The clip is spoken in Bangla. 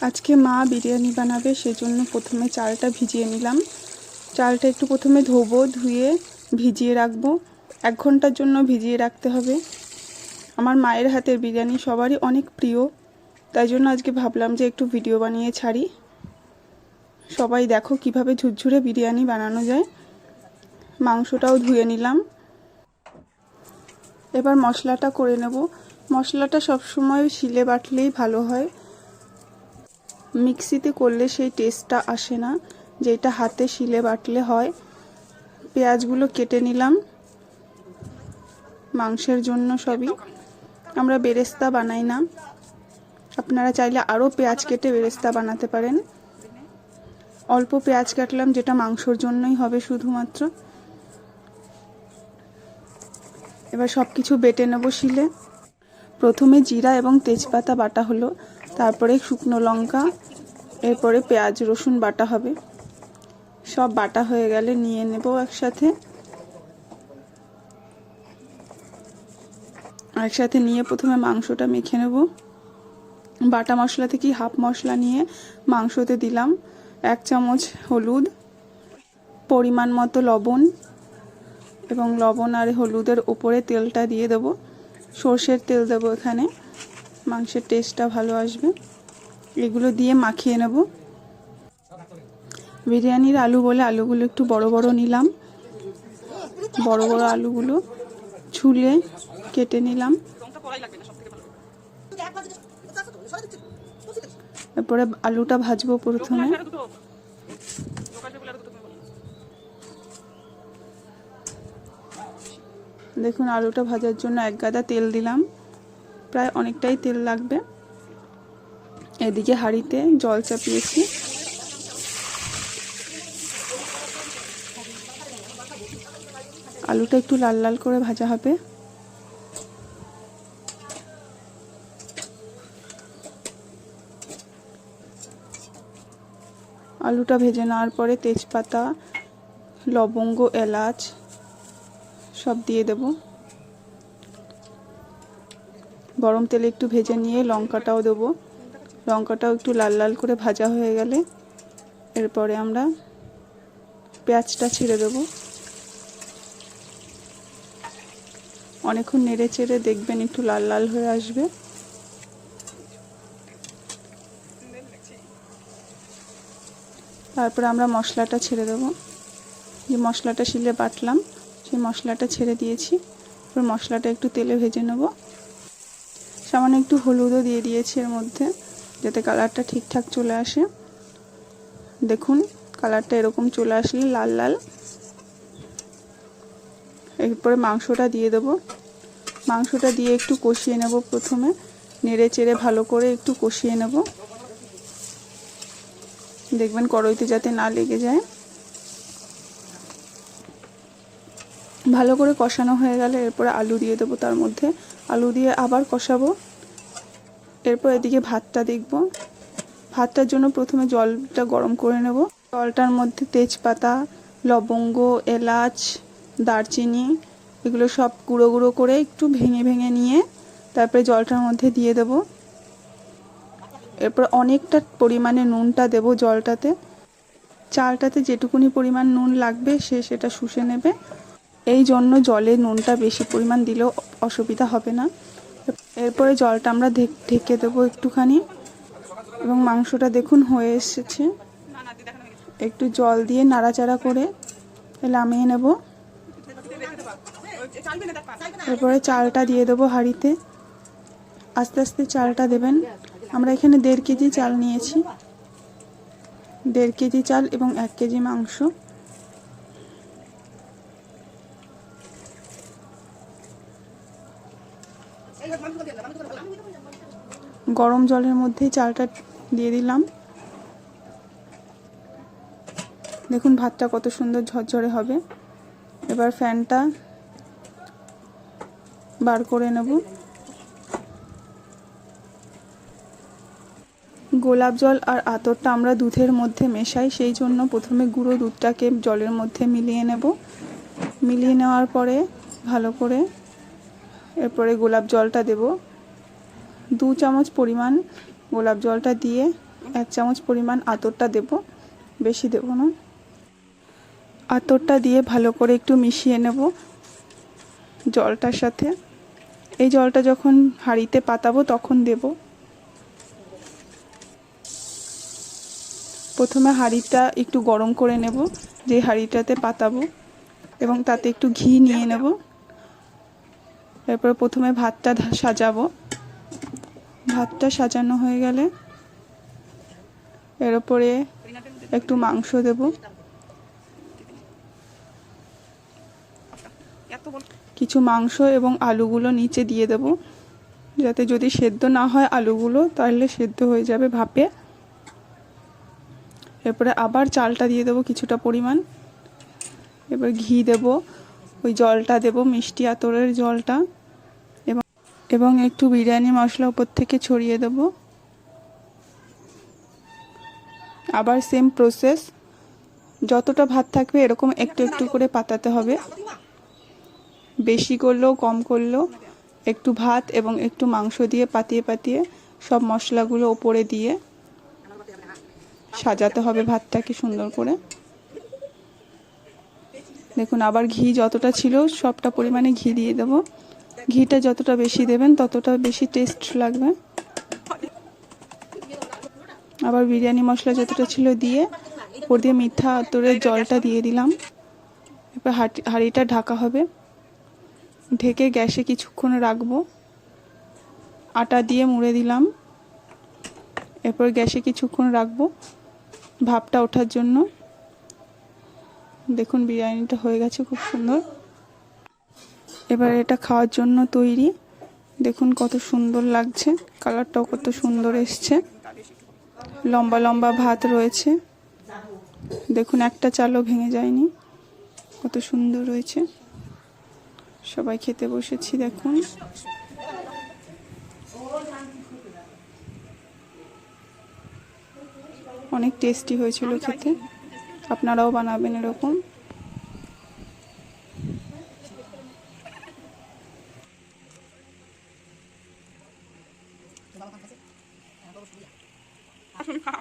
আজকে মা বিরিয়ানি বানাবে, সেজন্য প্রথমে চালটা ভিজিয়ে নিলাম। চালটা একটু প্রথমে ধোবো, ধুয়ে ভিজিয়ে রাখবো। 1 ঘন্টার জন্য ভিজিয়ে রাখতে হবে। আমার মায়ের হাতের বিরিয়ানি সবারই অনেক প্রিয়, তাই জন্য আজকে ভাবলাম যে একটু ভিডিও বানিয়ে ছাড়ি। সবাই দেখো কিভাবে ঝুরঝুরে বিরিয়ানি বানানো যায়। মাংসটাও ধুয়ে নিলাম। এবার মশলাটা করে নেব। মশলাটা সবসময় শিলে বাটলেই ভালো হয়, মিক্সিতে করলে সেই টেস্টটা আসে না যেটা হাতে শিলে বাটলে হয়। পেঁয়াজগুলো কেটে নিলাম মাংসের জন্য। সবই আমরা বেরেস্তা বানাই না, আপনারা চাইলে আরও পেঁয়াজ কেটে বেরেস্তা বানাতে পারেন। অল্প পেঁয়াজ কাটলাম, যেটা মাংসর জন্যই হবে শুধুমাত্র। এবার সব কিছু বেটে নেব শিলে। প্রথমে জিরা এবং তেজপাতা বাটা হলো, তারপরে শুকনো লঙ্কা, এরপরে পেঁয়াজ রসুন বাটা হবে। সব বাটা হয়ে গেলে নিয়ে নেব একসাথে। নিয়ে প্রথমে মাংসটা মেখে নেব। বাটা মশলা থেকে হাফ মশলা নিয়ে মাংসতে দিলাম। 1 চামচ হলুদ, পরিমাণ মতো লবণ, এবং লবণ আর হলুদের উপরে তেলটা দিয়ে দেব। সর্ষের তেল দেবো এখানে, মাংসের টেস্টটা ভালো আসবে। এগুলো দিয়ে মাখিয়ে নেব। বিরিয়ানির আলু বলে আলুগুলো একটু বড় বড় নিলাম। বড় বড় আলুগুলো ছুলে কেটে নিলাম। এরপরে আলুটা ভাজবো প্রথমে। দেখুন, আলুটা ভাজার জন্য 1 গাদা তেল দিলাম, প্রায় অনেকটাই তেল লাগবে। এদিকে হাঁড়িতে জল চাপিয়েছি। আলুটা একটু লাল লাল করে ভাজা হবে। আলুটা ভেজে নেওয়ার পরে তেজপাতা, লবঙ্গ, এলাচ সব দিয়ে দেব। গরম তেলে একটু ভেজে নিয়ে লঙ্কাটাও দেব। লঙ্কাটাও একটু লাল লাল করে ভাজা হয়ে গেলে এরপরে আমরা পেঁয়াজটা ছেড়ে দেব। অনেকক্ষণ নেড়ে চেড়ে দেখবেন একটু লাল লাল হয়ে আসবে। তারপর আমরা মশলাটা ছেড়ে দেব। যে মশলাটা শিলে বাটলাম সেই মশলাটা ছেড়ে দিয়েছি। এবার মশলাটা একটু তেলে ভেজে নেব। সামান্য একটু হলুদও দিয়ে দিয়েছি এর মধ্যে, যাতে কালারটা ঠিকঠাক চলে আসে। দেখুন, কালারটা এরকম চলে আসলে লাল লাল, এরপরে মাংসটা দিয়ে দেব। মাংসটা দিয়ে একটু কষিয়ে নেব। প্রথমে নেড়ে চেড়ে ভালো করে একটু কষিয়ে নেব। দেখবেন কড়াইতে যাতে না লেগে যায়। ভালো করে কষানো হয়ে গেলে এরপরে আলু দিয়ে দেবো তার মধ্যে। আলু দিয়ে আবার কষাবো। এরপর এদিকে ভাতটা দেখব। ভাতটার জন্য প্রথমে জলটা গরম করে নেব। জলটার মধ্যে তেজপাতা, লবঙ্গ, এলাচ, দারচিনি এগুলো সব গুঁড়ো গুঁড়ো করে একটু ভেঙে ভেঙে নিয়ে তারপরে জলটার মধ্যে দিয়ে দেব। এরপর অনেকটা পরিমাণে নুনটা দেব জলটাতে। চালটাতে যেটুকুনি পরিমাণ নুন লাগবে সেটা শুষে নেবে। এই জন্য জলে নুনটা বেশি পরিমাণ দিলেও অসুবিধা হবে না। এরপরে জলটা আমরা ঢেকে দেবো একটুখানি, এবং মাংসটা দেখুন হয়ে এসেছে। একটু জল দিয়ে নাড়াচাড়া করে নামিয়ে নেব। এরপরে চালটা দিয়ে দেবো হাঁড়িতে। আস্তে আস্তে চালটা দেবেন। আমরা এখানে 1.5 কেজি চাল নিয়েছি। 1.5 কেজি চাল এবং 1 কেজি মাংস। গরম জলের মধ্যেই চালটা দিয়ে দিলাম। দেখুন ভাতটা কত সুন্দর ঝরঝরে হবে। এবার ফ্যানটা বার করে নেব। গোলাপ জল আর আতরটা আমরা দুধের মধ্যে মেশাই, সেই জন্য প্রথমে গুঁড়ো দুধটাকে জলের মধ্যে মিলিয়ে নেব। মিলিয়ে নেওয়ার পরে ভালো করে এরপরে গোলাপ জলটা দেব। 2 চামচ পরিমাণ গোলাপ জলটা দিয়ে 1 চামচ পরিমাণ আতরটা দেব, বেশি দেব না। আতরটা দিয়ে ভালো করে একটু মিশিয়ে নেব জলটার সাথে। এই জলটা যখন হাঁড়িতে পাতাবো তখন দেব। প্রথমে হাঁড়িটা একটু গরম করে নেব, যে হাঁড়িটাতে পাতাবো, এবং তাতে একটু ঘি নিয়ে নেব। এরপর প্রথমে ভাতটা সাজাবো। ভাতটা সাজানো হয়ে গেলে এর উপরে একটু মাংস দেব, কিছু মাংস এবং আলুগুলো নিচে দিয়ে দেব, যাতে যদি সেদ্ধ না হয় আলুগুলো তাহলে সেদ্ধ হয়ে যাবে ভাপে। এরপরে আবার চালটা দিয়ে দেবো কিছুটা পরিমাণ। এবার ঘি দেব, ওই জলটা দেব, মিষ্টি আতরের জলটা, এবং একটু বিরিয়ানি মশলা উপর থেকে ছড়িয়ে দেব। আবার সেম প্রসেস, যতটা ভাত থাকবে এরকম একটু একটু করে পাতাতে হবে। বেশি করলেও কম করলেও একটু ভাত এবং একটু মাংস দিয়ে পাতিয়ে পাতিয়ে সব মশলাগুলো ওপরে দিয়ে সাজাতে হবে ভাতটাকে সুন্দর করে। দেখুন, আবার ঘি যতটা ছিল সবটা পরিমাণে ঘি দিয়ে দেব। ঘিটা যতটা বেশি দেবেন ততটা বেশি টেস্ট লাগবে। আবার বিরিয়ানি মশলা যতটা ছিল দিয়ে ওপর দিয়ে মিঠা আতরের জলটা দিয়ে দিলাম। এবার হাঁড়িটা ঢাকা হবে, ঢেকে গ্যাসে কিছুক্ষণ রাখবো। আটা দিয়ে মুড়ে দিলাম। এরপর গ্যাসে কিছুক্ষণ রাখবো ভাপটা ওঠার জন্য। দেখুন, বিরিয়ানিটা হয়ে গেছে খুব সুন্দর। এবার এটা খাওয়ার জন্য তৈরি। দেখুন কত সুন্দর লাগছে, কালারটাও কত সুন্দর এসছে। লম্বা লম্বা ভাত রয়েছে, দেখুন একটা চালও ভেঙে যায়নি, কত সুন্দর রয়েছে। সবাই খেতে বসেছি, দেখুন। অনেক টেস্টি হয়েছিল খেতে, আপনারাও বানাবেন এরকম। আসুন খা।